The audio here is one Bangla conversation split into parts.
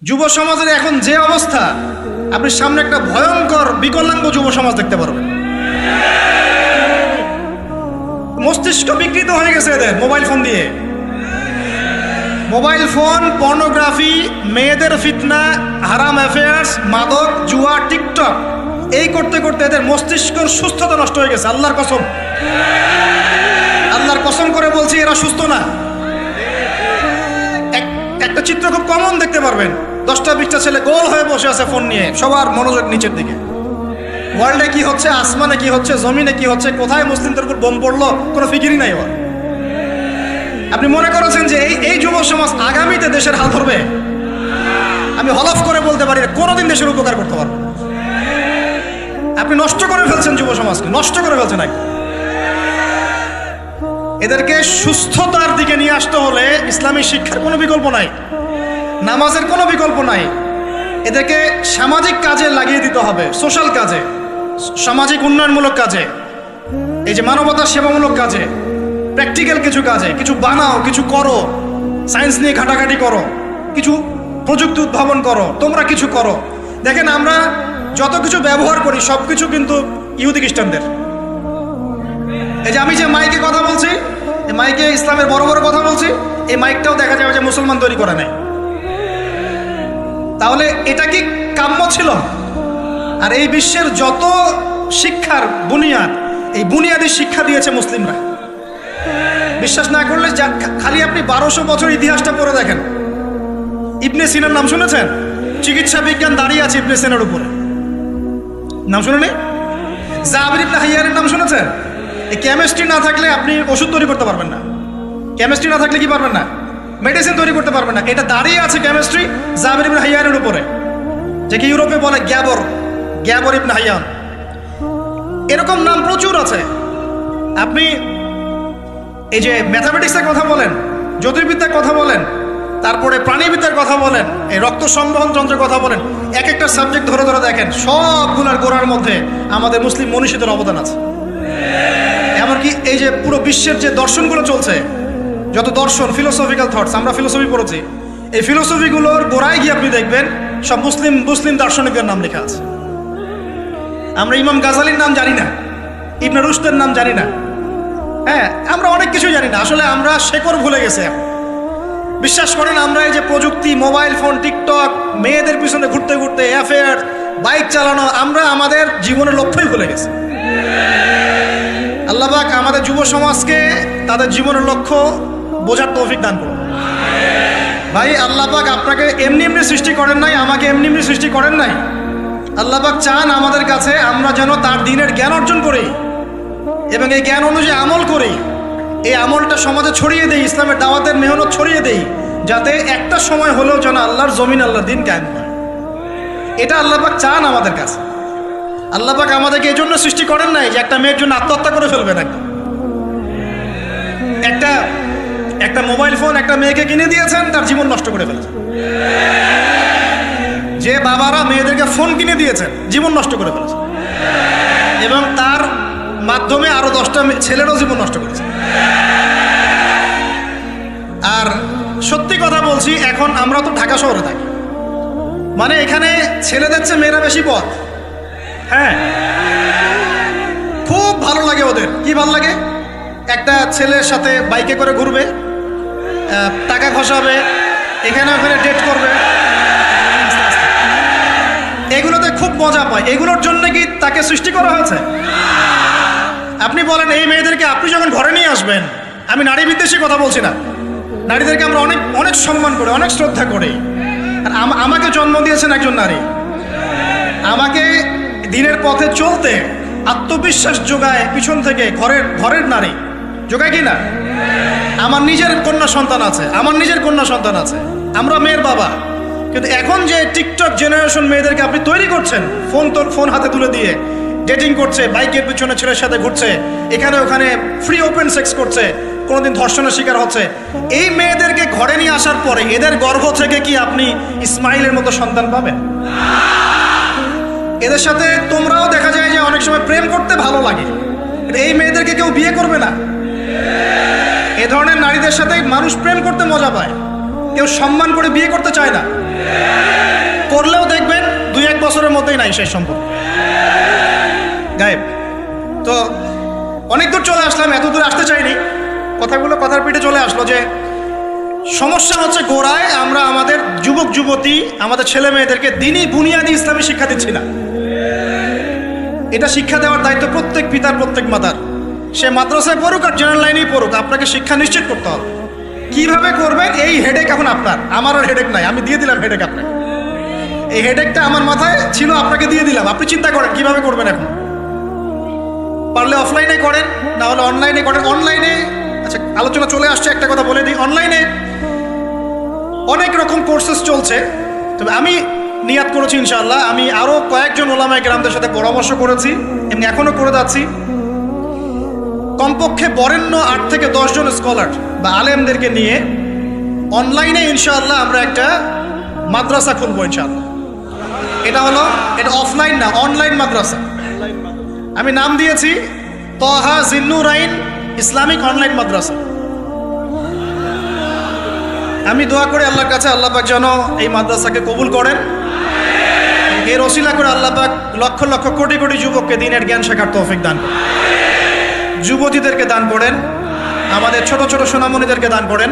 যুব সমাজের এখন যে অবস্থা, আপনি সামনে একটা ভয়ঙ্কর বিকলাঙ্গ যুব সমাজ দেখতে পারবেন। মস্তিষ্ক বিকৃত হয়ে গেছে এদের মোবাইল ফোন দিয়ে। মোবাইল ফোন, পর্নোগ্রাফি, মেয়েদের ফিতনা, হারাম অ্যাফেয়ার্স, মাদক, জুয়া, টিকটক, এই করতে করতে এদের মস্তিষ্কর সুস্থতা নষ্ট হয়ে গেছে। আল্লাহর কসম, আল্লাহর কসম করে বলছি, এরা সুস্থ না। একটা চিত্র খুব কমন দেখতে পারবেন, 10টা-20টা ছেলে গোল হয়ে বসে আছে ফোন নিয়ে, সবার মনোযোগ নিচের দিকে। ওয়ার্ল্ডে কি হচ্ছে, আসমানে কি হচ্ছে, জমিনে কি হচ্ছে, কোথায় মুসলিমদের উপর বোম পড়লো, কোনো ফিকিরই নাই ওর। আপনি মনে করেছেন যে এই যুব সমাজ আগামীতে দেশের হাল ধরবে? আমি হলফ করে বলতে পারি কোনোদিন দেশের উপকার করতে পারবে। আপনি নষ্ট করে ফেলছেন যুব সমাজকে, নষ্ট করে ফেলছেন একদম। এদেরকে সুস্থতার দিকে নিয়ে আসতে হলে ইসলামী শিক্ষার কোনো বিকল্প নাই, নামাজের কোনো বিকল্প নাই। এদেরকে সামাজিক কাজে লাগিয়ে দিতে হবে, সোশ্যাল কাজে, সামাজিক উন্নয়নমূলক কাজে, এই যে মানবতার সেবামূলক কাজে, প্র্যাকটিক্যাল কিছু কাজে। কিছু বানাও, কিছু করো, সায়েন্স নিয়ে ঘাটাঘাটি করো, কিছু প্রযুক্তি উদ্ভাবন করো, তোমরা কিছু করো। দেখেন, আমরা যত কিছু ব্যবহার করি সব কিছু কিন্তু ইহুদি খ্রিস্টানদের। এই যে আমি যে মাইকে কথা বলছি, এই মাইকে ইসলামের বড় বড় কথা বলছি, এই মাইকটাও দেখা যাবে যে মুসলমান তৈরি করে নেয়। তাহলে এটা কি কাম্য ছিল? আর এই বিশ্বের যত শিক্ষার বুনিয়াদ, এই বুনিয়াদি শিক্ষা দিয়েছে মুসলিমরা। বিশ্বাস না করলে খালি আপনি 1200 বছর ইতিহাসটা পড়ে দেখেন। ইবনে সিনার নাম শুনেছেন? চিকিৎসা বিজ্ঞান দাঁড়িয়ে আছে ইবনে সিনার উপরে, নাম শুনেনি? জাবির ইবনে হাইয়ানের নাম শুনেছেন? এই কেমিস্ট্রি না থাকলে আপনি ওষুধ তৈরি করতে পারবেন না। কেমিস্ট্রি না থাকলে কি পারবেন না? মেডিসিন তৈরি করতে পারবেন না। এটা দাঁড়িয়ে আছে কেমিস্ট্রি জাবির ইবনে হাইয়ানের উপরে, যেকে ইউরোপে বলে গ্যাবর ইবনে হাইয়ান। এরকম নাম প্রচুর আছে। আপনি এই যে ম্যাথামেটিক্সের কথা বলেন, জ্যোতির্বিদ্যার কথা বলেন, তারপরে প্রাণীবিদ্যার কথা বলেন, এই রক্ত সংবহন যন্ত্রের কথা বলেন, এক একটা সাবজেক্ট ধরে ধরে দেখেন, সবগুলোর গোড়ার মধ্যে আমাদের মুসলিম মনীষীদের অবদান আছে। এমনকি এই যে পুরো বিশ্বের যে দর্শনগুলো চলছে, যত দর্শন, ফিলোসফিক্যাল থটস, আমরা ফিলোসফি পড়েছি, এই ফিলোসফিগুলোর গোড়ায় গিয়ে আপনি দেখবেন সব মুসলিম দার্শনিকদের নাম লেখা আছে। আমরা ইমাম গাজালির নাম জানি না, ইবনে রুশদের নাম জানি না। হ্যাঁ, আমরা অনেক কিছু জানি না। আসলে আমরা শেকড় ভুলে গেছি। বিশ্বাস করেন, আমরা এই যে প্রযুক্তি, মোবাইল ফোন, টিকটক, মেয়েদের পিছনে ঘুরতে ঘুরতে, অ্যাফেয়ার, বাইক চালানো, আমরা আমাদের জীবনের লক্ষ্যই ভুলে গেছি। আল্লাহ পাক আমাদের যুব সমাজকে তাদের জীবনের লক্ষ্য বোঝার তৌফিক দান করুন। ভাই, আল্লাহ পাক আপনাকে এমনি এমনি সৃষ্টি করেন নাই, আমাকে এমনি এমনি সৃষ্টি করেন নাই। আল্লাহ পাক চান আমাদের কাছে আমরা যেন তার দ্বীনের জ্ঞান অর্জন করি এবং এই জ্ঞান অনুযায়ী আমল করি। এই আমলটা সমাজে ছড়িয়ে দেই, ইসলামের দাওয়াতের মেহনত ছড়িয়ে দেই, যাতে একটা সময় হলেও যেন আল্লাহর জমিন, আল্লাহর দ্বীন কায়েম হয়। এটা আল্লাহ পাক চান আমাদের কাছে। আল্লাহ পাক আমাদেরকে এই জন্য সৃষ্টি করেন নাই যে একটা মেয়ের জন্য আত্মহত্যা করে ফেলবেন। একটা মোবাইল ফোন একটা মেয়েকে কিনে দিয়েছেন, তার জীবন নষ্ট করে ফেলেছেন। যে বাবারা মেয়েদেরকে ফোন কিনে দিয়েছেন, জীবন নষ্ট করে ফেলেছেন এবং তার মাধ্যমে আরো 10টা ছেলেরও জীবন নষ্ট করেছে। আর সত্যি কথা বলছি, এখন আমরা তো ঢাকা শহরে থাকি, মানে এখানে ছেলেদের চেয়ে মেয়েরা বেশি পথ। হ্যাঁ, খুব ভালো লাগে ওদের। কি ভালো লাগে? একটা ছেলের সাথে বাইকে করে ঘুরবে, টাকা খসাবে, এখানে ওখানে ডেট করবে, এগুলোতে খুব মজা পায়। এগুলোর জন্য কি তাকে সৃষ্টি করা হয়েছে? আপনি বলেন, এই মেয়েদেরকে আপনি যখন ঘরে নিয়ে আসবেন, আমি নারী বিদ্বেষী কথা বলছি না, নারীদেরকে আমরা অনেক অনেক সম্মান করি, অনেক শ্রদ্ধা করি। আর আমাকে জন্ম দিয়েছেন একজন নারী, আমাকে দিনের পথে চলতে আত্মবিশ্বাস যোগায় পিছন থেকে, ঘরের নারী যোগায় কি না? আমার নিজের কন্যা সন্তান আছে, আমরা মেয়ের বাবা। কিন্তু এখন যে টিকটক জেনারেশন মেয়েদেরকে আপনি তৈরি করছেন, ফোন হাতে তুলে দিয়ে ডেটিং করছে, বাইকের পিছনে ছেলের সাথে ঘুরছে, এখানে ওখানে ফ্রি ওপেন সেক্স করছে, কোনোদিন ধর্ষণের শিকার হচ্ছে। এই মেয়েদেরকে ঘরে নিয়ে আসার পরে এদের গর্ভ থেকে কি আপনি ইসমাইলের মতো সন্তান পাবেন? এদের সাথে তোমরাও দেখা যায় যে অনেক সময় প্রেম করতে ভালো লাগে, এই মেয়েদেরকে কেউ বিয়ে করবে না। এ ধরনের নারীদের সাথে মানুষ প্রেম করতে মজা পায়, কেউ সম্মান করে বিয়ে করতে চায় না। সেই সম্পর্কে গায়েব। তো অনেক দূর চলে আসলাম, এত দূর আসতে চাইনি, কথাগুলো কথার পিঠে চলে আসলো যে সমস্যা হচ্ছে গোড়ায় আমরা আমাদের যুবক যুবতী, আমাদের ছেলে মেয়েদেরকে দিনই বুনিয়াদি ইসলামী শিক্ষা দিচ্ছি না। এটা শিক্ষা দেওয়ার দায়িত্ব প্রত্যেক পিতার, প্রত্যেক মাতার। সে মাদ্রাসায় পড়ুক আর জেনারেল লাইনেই পড়ুক, আপনাকে শিক্ষা নিশ্চিত করতে হবে। কিভাবে করবেন এই হেডেক এখন আপনার, আমার আর হেডেক নাই, আমি দিয়ে দিলাম হেডেক আপনাকে। এই হেডেকটা আমার মাথায় ছিল, আপনাকে দিয়ে দিলাম, আপনি চিন্তা করেন কিভাবে করবেন। এখন পারলে অফলাইনে করেন, না হলে অনলাইনে করেন। অনলাইনে আচ্ছা আলোচনা চলে আসছে, একটা কথা বলে দিই, অনলাইনে অনেক রকম কোর্সেস চলছে। তবে আমি নিয়াত করেছি ইনশাআল্লাহ, আমি আরও কয়েকজন ওলামায়ে কেরামদের সাথে পরামর্শ করেছি, এমনি এখনও করে যাচ্ছি। কমপক্ষে বরেণ্য 8 থেকে 10 জন স্কলার বা আলেমদেরকে নিয়ে অনলাইনে ইনশাআল্লাহ আমরা একটা মাদ্রাসা খুলবো ইনশাআল্লাহ। এটা অফলাইন না, অনলাইন মাদ্রাসা। আমি নাম দিয়েছি তহা জিন্নুরাইন ইসলামিক অনলাইন মাদ্রাসা। আমি দোয়া করি আল্লাহর কাছে, আল্লাহ পাক যেন এই মাদ্রাসাকে কবুল করেন। এর ওসিলা করে আল্লাহ পাক লক্ষ লক্ষ কোটি কোটি যুবককে দিনের জ্ঞান শেখার তৌফিক দান করেন, যুবতীদেরকে দান করেন, আমাদের ছোট ছোট সোনামণিদেরকে দান করেন।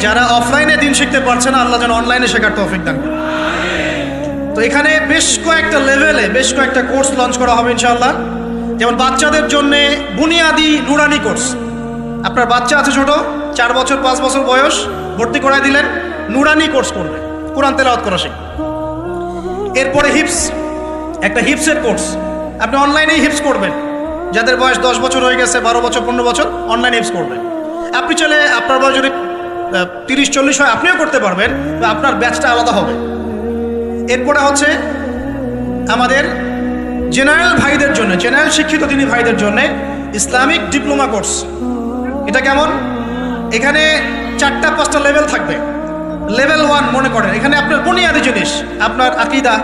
যারা অফলাইনে দিন শিখতে পারছে না, আল্লাহ যেন অনলাইনে শেখার তৌফিক দান করেন। তো এখানে বেশ কয়েকটা লেভেলে বেশ কয়েকটা কোর্স লঞ্চ করা হবে ইনশাআল্লাহ। যেমন বাচ্চাদের জন্য বুনিয়াদি নুরানি কোর্স। আপনার বাচ্চা আছে ছোট, 4 বছর 5 বছর বয়স, ভর্তি করায় দিলেন, নুরানি কোর্স করবে, কোরআন তেলাওয়াত করা শিখবে। এরপরে হিপস, একটা হিপসের কোর্স, আপনি অনলাইনেই হিপস করবেন। যাদের বয়স 10 বছর হয়ে গেছে, 12 বছর 15 বছর, অনলাইন হিপস করবেন। আপনি চলে আপনার বয়স যদি 30-40 হয় আপনিও করতে পারবেন, তো আপনার ব্যাচটা আলাদা হবে। এরপরে হচ্ছে আমাদের জেনারেল ভাইদের জন্য, জেনারেল শিক্ষিত তিনি ভাইদের জন্য ইসলামিক ডিপ্লোমা কোর্স। এটা কেমন? এখানে 4-5টা লেভেল থাকবে। লেভেল 1 মনে করেন, এখানে আপনার বুনিয়াদি জিনিস, আপনার আকীদা,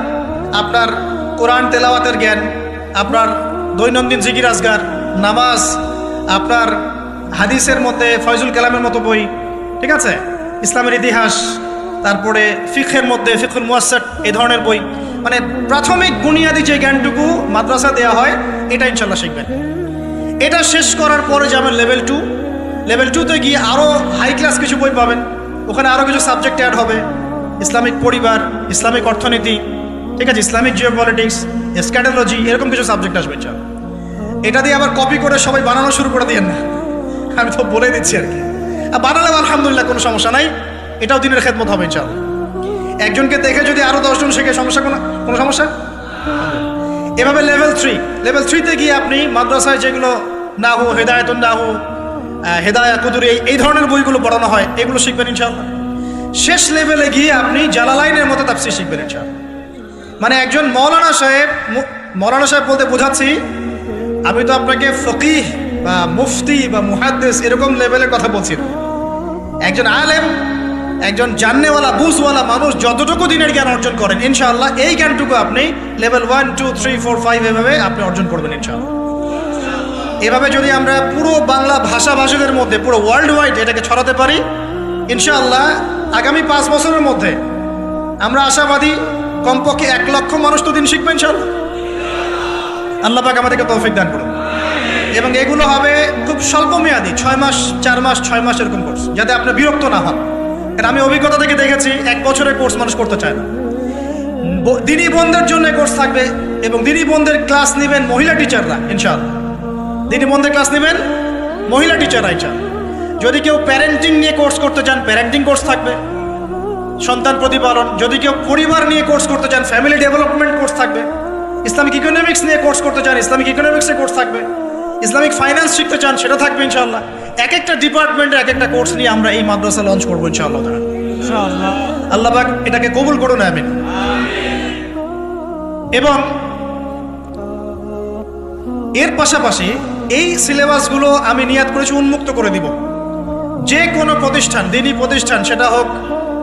আপনার কোরআন তেলাওয়াতের জ্ঞান, আপনার দৈনন্দিন জিকির আজগার, নামাজ, আপনার হাদিসের মধ্যে ফয়জুল কালামের মতো বই, ঠিক আছে, ইসলামের ইতিহাস, তারপরে ফিকহের মধ্যে ফিকহুল মুয়াসসার, এই ধরনের বই। মানে প্রাথমিক বুনিয়াদি যে জ্ঞানটুকু মাদ্রাসা দেওয়া হয়, এটা ইনশাল্লাহ শিখবেন। এটা শেষ করার পরে যাবেন লেভেল 2। লেভেল 2তে গিয়ে আরও হাই ক্লাস কিছু বই পাবেন, ওখানে আরও কিছু সাবজেক্ট অ্যাড হবে, ইসলামিক পরিবার, ইসলামিক অর্থনীতি, ঠিক আছে, ইসলামিক জিওপলিটিক্স, স্ক্যাটোলজি, এরকম কিছু সাবজেক্ট আসবে ইনশাল্লাহ। এটা দিয়ে আবার কপি করে সবাই বানানো শুরু করে দিয়েন না, আমি তো বলে দিচ্ছি আর কি। বানালে আলহামদুলিল্লাহ কোনো সমস্যা নাই, এটাও দিনের খেদমত হবে ইনশাআল্লাহ। একজনকে দেখে যদি আরও 10 জন শিখে সমস্যা, কোনো সমস্যা। এভাবে লেভেল 3তে গিয়ে আপনি মাদ্রাসায় যেগুলো নাহু, হেদায়েতুন নাহু, হেদায়া কুদুরি, এই ধরনের বইগুলো পড়ানো হয়, এগুলো শিখবেন ইনশাআল্লাহ। শেষ লেভেলে গিয়ে আপনি জালালাইনের মতো তাফসীর শিখবেন ইনশাআল্লাহ। মানে একজন মৌলানা সাহেব বলতে বোঝাচ্ছি, আমি তো আপনাকে ফকিহ বা মুফতি বা মুহাদ্দিস এরকম লেভেলের কথা বলছি। একজন আলেম, একজন জাননেওয়ালা, বুঝওয়ালা মানুষ যতটুকু দিনের জ্ঞান অর্জন করেন ইনশাআল্লাহ, এই জ্ঞানটুকু আপনি লেভেল 1, 2, 3, 4, 5 এভাবে আপনি অর্জন করবেন ইনশাআল্লাহ। এভাবে যদি আমরা পুরো বাংলা ভাষাভাষীদের মধ্যে, পুরো ওয়ার্ল্ড ওয়াইড এটাকে ছড়াতে পারি ইনশাআল্লাহ, আগামী 5 বছরের মধ্যে আমরা আশাবাদী কমপক্ষে 1 লক্ষ মানুষ তো দিন শিখবেন ইনশাআল্লাহ। আল্লাহ পাক আমাদেরকে তৌফিক দান করুন। এবং এগুলো হবে খুব স্বল্প মেয়াদি, 6 মাস, 4 মাস, 6 মাস এরকম কোর্স, যাতে আপনি বিরক্ত না হন। কারণ আমি অভিজ্ঞতা থেকে দেখেছি 1 বছরের কোর্স মানুষ করতে চায় না। দিনী বোনদের জন্য কোর্স থাকবে, এবং দিনী বোনদের ক্লাস নেবেন মহিলা টিচাররা ইনশাআল্লাহ। দিনী বোনদের ক্লাস নেবেন মহিলা টিচাররা ইনশাআল্লাহ। যদি কেউ প্যারেন্টিং নিয়ে কোর্স করতে চান, প্যারেন্টিং কোর্স থাকবে, সন্তান প্রতিপালন। যদি কেউ পরিবার নিয়ে কোর্স করতে চান, ফ্যামিলি ডেভেলপমেন্ট কোর্স থাকবে। ইসলামিক ইকোনমিক্স নিয়ে কোর্স করতে চান, ইসলামিক ইকোনমিক্সের কোর্স থাকবে। ইসলামিক ফাইন্যান্স শিখতে চান, সেটা থাকবে ইনশাআল্লাহ। এক একটা ডিপার্টমেন্টে এক একটা কোর্স নিয়ে আমরা এই মাদ্রাসা লঞ্চ করবো ইনশাআল্লাহ। আল্লাহ পাক এটাকে কবুল করুন, আমিন। এবং এর পাশাপাশি এই সিলেবাসগুলো আমি নিয়াত করেছি উন্মুক্ত করে দিব। যে কোনো প্রতিষ্ঠান, দিনী প্রতিষ্ঠান, সেটা হোক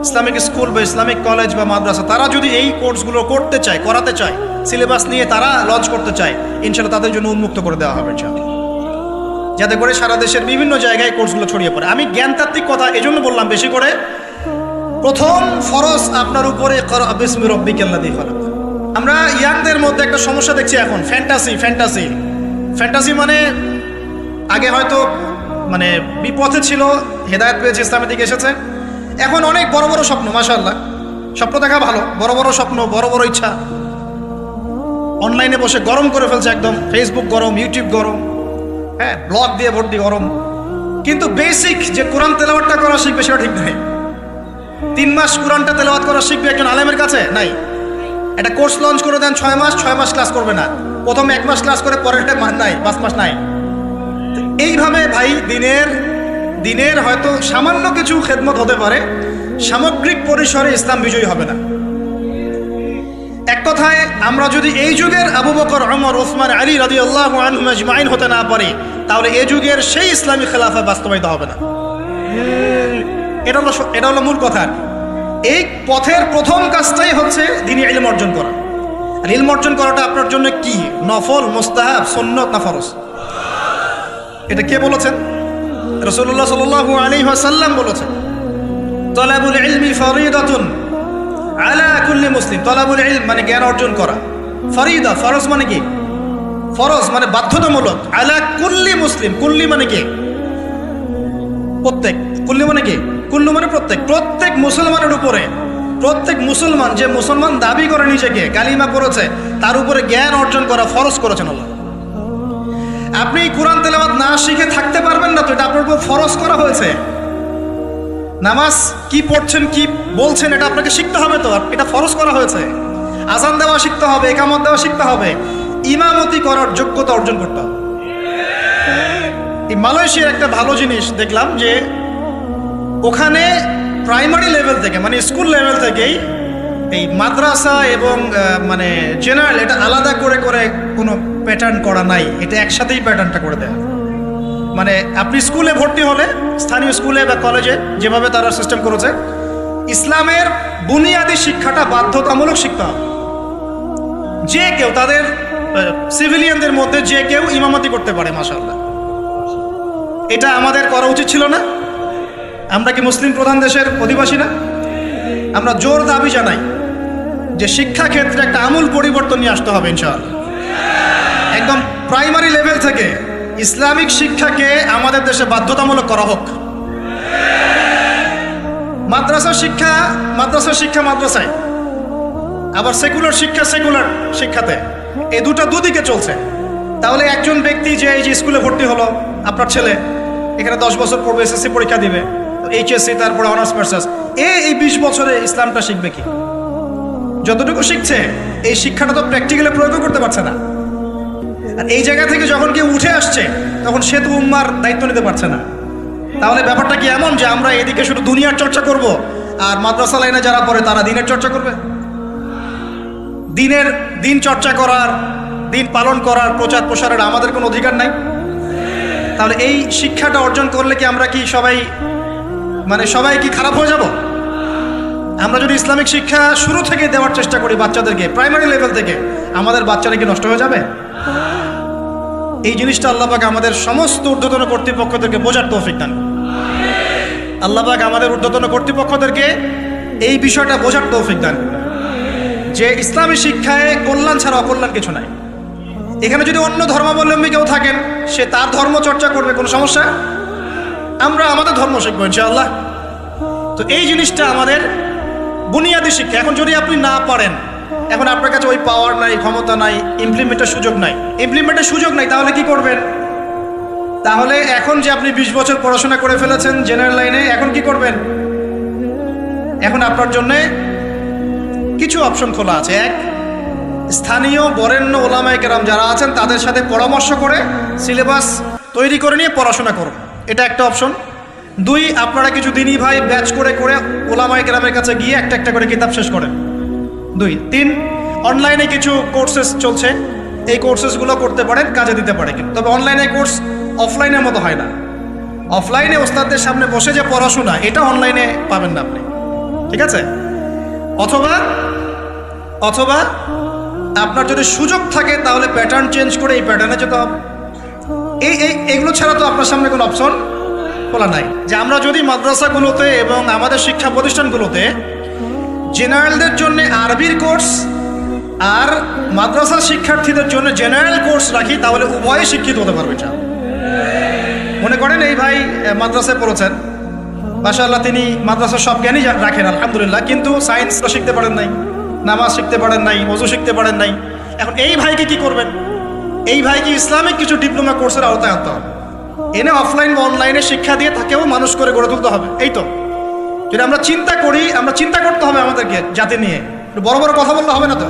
ইসলামিক স্কুল বা ইসলামিক কলেজ বা মাদ্রাসা, তারা যদি এই কোর্সগুলো করতে চায়, করাতে চায়, সিলেবাস নিয়ে তারা লঞ্চ করতে চায়, ইনশাআল্লাহ তাদের জন্য উন্মুক্ত করে দেওয়া হবে ইনশাআল্লাহ, যাতে করে সারা দেশের বিভিন্ন জায়গায় কোর্সগুলো ছড়িয়ে পড়ে। আমি জ্ঞানতাত্ত্বিক কথা এজন্য বললাম বেশি করে, প্রথম ফরজ আপনার উপরে ইকরা বিসমি রাব্বিকাল্লাযী খালাক। আমরা ইয়াংদের মধ্যে একটা সমস্যা দেখছি এখন, ফ্যান্টাসি। ফ্যান্টাসি মানে আগে হয়তো মানে বিপথে ছিল, হেদায়েত পেয়েছে, ইসলামের দিকে এসেছে। এখন অনেক বড় বড় স্বপ্ন, মাশাআল্লাহ, স্বপ্ন দেখা ভালো, বড় বড় স্বপ্ন, বড় বড় ইচ্ছা। অনলাইনে বসে গরম করে ফেলছে একদম, ফেসবুক গরম, ইউটিউব গরম, হ্যাঁ, ব্লগ দিয়ে ভর্তি গরম। কিন্তু বেসিক যে কোরআন তেলাওয়াতটা করা শিখবে সেটা ঠিক নাই। 3 মাস কোরআনটা তেলাওয়াত করা শিখবে একজন আলেমের কাছে? নাই। একটা কোর্স লঞ্চ করে দেন 6 মাস, 6 মাস ক্লাস করবে না, প্রথম 1 মাস ক্লাস করে পরেরটা নাই, 5 মাস নাই। এইভাবে ভাই দিনের হয়তো সামান্য কিছু খেদমত হতে পারে, সামগ্রিক পরিসরে ইসলাম বিজয়ী হবে না। এক কথায় আমরা যদি এই যুগের আবু বকর, ওমর, ওসমান, আলী রাদিয়াল্লাহু আনহুম আজমাইন হতে না পারি, তাহলে এই যুগের সেই ইসলামী খেলাফা বাস্তবায়িত হবে না। এটা হলো মূল কথা। এই পথের প্রথম কাজটাই হচ্ছে দ্বীনি ইলম অর্জন করা। আর ইলম অর্জন করাটা আপনার জন্য কি? নফল, মুস্তাহাব, সুন্নত না ফরজ? এটা কে বলেছেন? রাসূলুল্লাহ সাল্লাল্লাহু আলাইহি ওয়াসাল্লাম বলেছেন, তালাবুল ইলমি ফরিদাতুন আলা কুল্লি মুসলিম। তালাবুল ইলম মানে জ্ঞান অর্জন করা, ফরিদা ফরজ মানে কি? ফরজ মানে বাধ্যতামূলক। আলা কুল্লি মুসলিম, কুল্লি মানে কি? প্রত্যেক। কুল্লি মানে কি? কুল্লু মানে প্রত্যেক মুসলমানের উপরে, প্রত্যেক মুসলমান যে মুসলমান দাবি করে নিজেকে, কালিমা পড়েছে, তার উপরে জ্ঞান অর্জন করা ফরজ করেছেন আল্লাহ। আপনি কোরআন তেলাওয়াত না শিখে থাকতে পারবেন না, তো এটা আপনার উপর ফরজ করা হয়েছে। নামাজ কি পড়ছেন, কি বলছেন, এটা আপনাকে শিখতে হবে, তো এটা ফরজ করা হয়েছে। আজান দেওয়া শিখতে হবে, ইকামত দেওয়া শিখতে হবে, ইমামতি করার যোগ্যতা অর্জন করতে হবে। এই মালয়েশিয়ার একটা ভালো জিনিস দেখলাম যে ওখানে প্রাইমারি লেভেল থেকে, মানে স্কুল লেভেল থেকেই এই মাদ্রাসা এবং মানে জেনারেল এটা আলাদা করে করে কোনো প্যাটার্ন করা নাই, এটা একসাথেই প্যাটার্নটা করে দেয়। মানে আপনি স্কুলে ভর্তি হলে, স্থানীয় স্কুলে বা কলেজে যেভাবে তারা সিস্টেম করেছে, ইসলামের বুনিয়াদী শিক্ষাটা বাধ্যতামূলক শিখতে হবে। যে কেউ, তাদের সিভিলিয়ানদের মধ্যে যে কেউ ইমামতি করতে পারে, মাশাআল্লাহ। এটা আমাদের করা উচিত ছিল না? আমরা কি মুসলিম প্রধান দেশের অধিবাসী না? আমরা জোর দাবি জানাই যে শিক্ষা ক্ষেত্রে একটা আমূল পরিবর্তন নিয়ে আসতে হবে ইনশাআল্লাহ। একদম প্রাইমারি লেভেল থেকে ইসলামিক শিক্ষাকে আমাদের দেশে বাধ্যতামূলক করা হোক। মাদ্রাসার শিক্ষা মাদ্রাসায়, আবার সেকুলার শিক্ষাতে, এই দুদিকে চলছে। তাহলে একজন ব্যক্তি যে এই যে স্কুলে ভর্তি হলো, আপনার ছেলে এখানে 10 বছর পড়বে, এসএসসি পরীক্ষা দিবে, এইচএসসি, তারপরে অনার্স মাস্টার্স, এই 20 বছরে ইসলামটা শিখবে কি? যতটুকু শিখছে এই শিক্ষাটা তো প্র্যাকটিক্যালি প্রয়োগ করতে পারছে না। আর এই জায়গা থেকে যখন কেউ উঠে আসছে, তখন সে তো উম্মার দায়িত্ব নিতে পারছে না। তাহলে ব্যাপারটা কি এমন যে আমরা এদিকে শুধু দুনিয়ার চর্চা করব, আর মাদ্রাসা লাইনে যারা পড়ে তারা দিনের চর্চা করবে? দিন চর্চা করার, দিন পালন করার, প্রচার প্রসারের আমাদের কোনো অধিকার নাই? তাহলে এই শিক্ষাটা অর্জন করলে কি আমরা কি সবাই কি খারাপ হয়ে যাব? আমরা যদি ইসলামিক শিক্ষা শুরু থেকে দেওয়ার চেষ্টা করি বাচ্চাদেরকে, প্রাইমারি লেভেল থেকে, আমাদের বাচ্চারা কি নষ্ট হয়ে যাবে? এই জিনিসটা আল্লাহ পাক আমাদের সমস্ত ঊর্ধ্বতন কর্তৃপক্ষদেরকে বোঝার তৌফিক দান। আল্লাহ পাক আমাদের ঊর্ধ্বতন কর্তৃপক্ষদেরকে এই বিষয়টা বোঝার তৌফিক দান যে ইসলামী শিক্ষায় কল্যাণ ছাড়া অকল্যাণ কিছু নাই। এখানে যদি অন্য ধর্মাবলম্বী কেউ থাকেন, সে তার ধর্ম চর্চা করবে, কোনো সমস্যা? আমরা আমাদের ধর্ম শিখবো ইনশাআল্লাহ। তো এই জিনিসটা আমাদের বুনিয়াদী শিক্ষা। এখন যদি আপনি না পারেন, এখন আপনার কাছে ওই পাওয়ার নাই, ক্ষমতা নাই, ইমপ্লিমেন্টের সুযোগ নাই, তাহলে কি করবেন? তাহলে এখন যে আপনি 20 বছর পড়াশোনা করে ফেলেছেন জেনারেল লাইনে, এখন কি করবেন? এখন আপনার জন্যে কিছু অপশন খোলা আছে। এক, স্থানীয় বরেণ্য ওলামায়ে কেরাম যারা আছেন তাদের সাথে পরামর্শ করে সিলেবাস তৈরি করে নিয়ে পড়াশোনা করুন, এটা একটা অপশন। 2, আপনারা কিছু দিনই ভাই ব্যাচ করে করে ওলামায়ে কেরামের কাছে গিয়ে একটা করে কিতাব শেষ করেন। 2, 3, অনলাইনে কিছু কোর্সেস চলছে, এই কোর্সেসগুলো করতে পারেন, কাজে দিতে পারে। তবে অনলাইনে কোর্স অফলাইনের মতো হয় না। অফলাইনে ওস্তাদদের সামনে বসে যে পড়াশোনা, এটা অনলাইনে পাবেন না আপনি, ঠিক আছে? অথবা আপনার যদি সুযোগ থাকে তাহলে প্যাটার্ন চেঞ্জ করে এই প্যাটার্নে যেতে হবে। এইগুলো ছাড়া তো আপনার সামনে কোনো অপশন খোলা নাই। যে আমরা যদি মাদ্রাসাগুলোতে এবং আমাদের শিক্ষা প্রতিষ্ঠানগুলোতে জেনারেলদের জন্য আরবির কোর্স আর মাদ্রাসার শিক্ষার্থীদের জন্য জেনারেল কোর্স রাখি, তাহলে উভয়ে শিক্ষিত হতে পারবে। মনে করেন এই ভাই মাদ্রাসায় পড়েছেন, মাশাআল্লাহ, তিনি মাদ্রাসার সব জ্ঞানই রাখেন আলহামদুলিল্লাহ, কিন্তু সায়েন্স তো শিখতে পারেন নাই, নামাজ শিখতে পারেন নাই, ওযু শিখতে পারেন নাই। এখন এই ভাইকে কি করবেন? এই ভাইকে ইসলামিক কিছু ডিপ্লোমা কোর্সের আওতায় আনতে হবে, এনে অফলাইন বা অনলাইনে শিক্ষা দিয়ে তাকেও মানুষ করে গড়ে তুলতে হবে। এই তো যদি আমরা চিন্তা করি, আমরা চিন্তা করতে হবে আমাদেরকে জাতি নিয়ে, বড় বড় কথা বললে হবে না তো।